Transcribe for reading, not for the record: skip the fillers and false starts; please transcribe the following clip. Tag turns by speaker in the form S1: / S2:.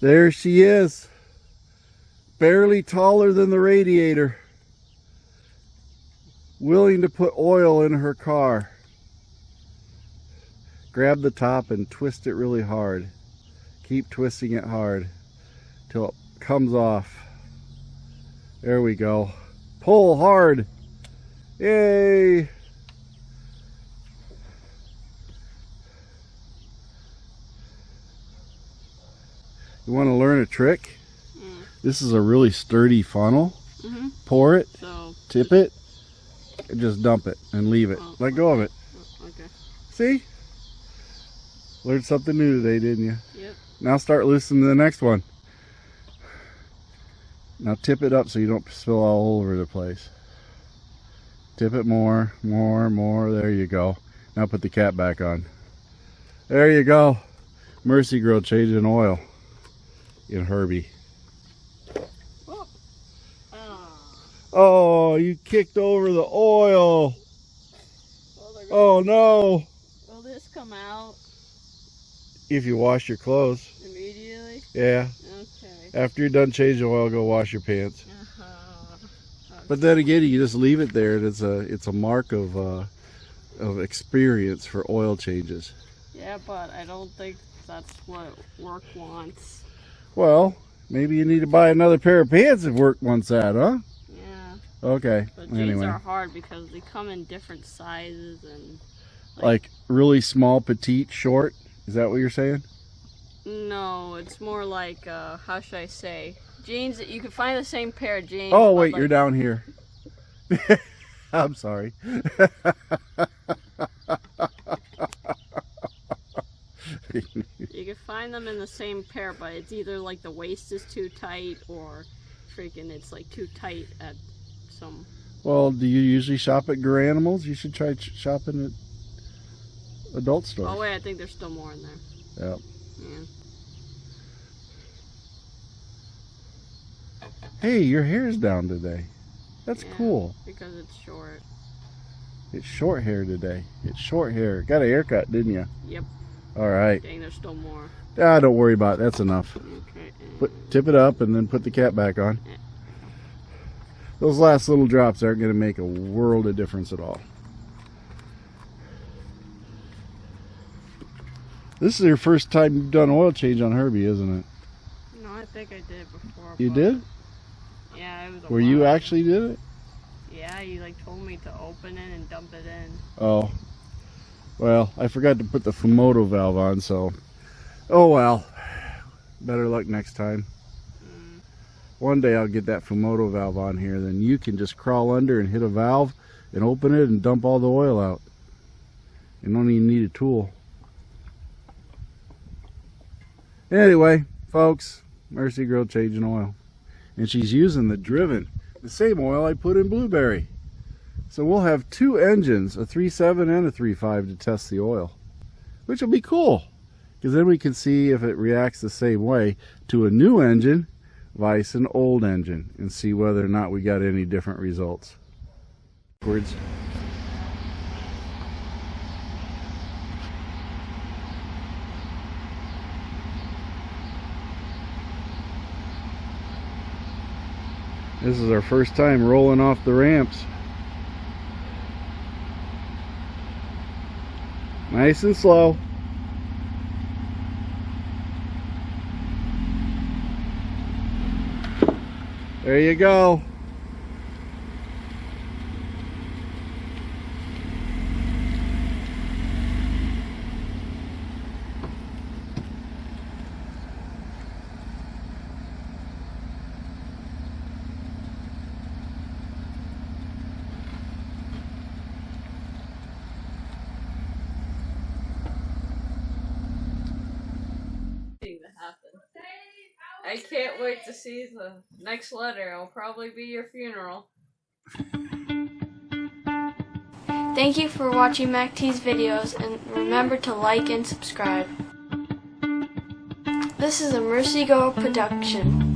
S1: There she is. Barely taller than the radiator. Willing to put oil in her car. Grab the top and twist it really hard. Keep twisting it hard till it comes off. There we go. Pull hard. Yay! You want to learn a trick? This is a really sturdy funnel. Pour it, tip it, and just dump it and leave it. Let go of it.
S2: Okay.
S1: See? Learned something new today, didn't you?
S2: Yep.
S1: Now start loosening the next one. Now tip it up so you don't spill all over the place. Tip it more, more, more. There you go. Now put the cap back on. There you go. MercyGirl changing oil in Herbie. Oh, you kicked over the oil. Oh no.
S2: Will this come out?
S1: If you wash your clothes.
S2: Immediately?
S1: Yeah.
S2: Okay.
S1: After you're done changing oil, go wash your pants. Okay. But then again, you just leave it there, and it's a mark of experience for oil changes.
S2: Yeah, but I don't think that's what work wants.
S1: Well, maybe you need to buy another pair of pants if work wants that, huh?
S2: Yeah.
S1: Okay.
S2: But jeans are hard because they come in different sizes and
S1: like really small, petite, short. Is that what you're saying?
S2: No, it's more like how should I say? Jeans that you can find the same pair of jeans.
S1: Oh wait, you're down here. I'm sorry.
S2: You can find them in the same pair, but it's either like the waist is too tight or freaking it's like too tight at some.
S1: Well, do you usually shop at Garanimals? You should try shopping at adult stores.
S2: Oh wait, I think there's still more in there.
S1: Yep.
S2: Yeah.
S1: Hey, your hair's down today. That's cool.
S2: Because it's short.
S1: It's short hair today. It's short hair. Got a haircut, didn't you?
S2: Yep.
S1: All right.
S2: Dang, there's still more.
S1: Ah, don't worry about it. That's enough.
S2: Okay.
S1: Tip it up and then put the cap back on. Those last little drops aren't going to make a world of difference at all. This is your first time you've done oil change on Herbie, isn't it?
S2: No, I think I did before.
S1: You did?
S2: Yeah, it was a
S1: Where you actually did it?
S2: Yeah, you like told me to open it and dump it in.
S1: Oh. Well, I forgot to put the Fumoto valve on, so... Oh well. Better luck next time. One day I'll get that Fumoto valve on here, then you can just crawl under and hit a valve and open it and dump all the oil out. You don't even need a tool. Anyway, folks, MercyGirl changing oil. And she's using the Driven, the same oil I put in Blueberry. So we'll have two engines, a 3.7 and a 3.5 to test the oil. Which will be cool, because then we can see if it reacts the same way to a new engine vice an old engine and see whether or not we got any different results. This is our first time rolling off the ramps. Nice and slow. There you go.
S2: I can't wait to see the next letter. It'll probably be your funeral.
S3: Thank you for watching MacT's videos, and remember to like and subscribe. This is a MercyGirl production.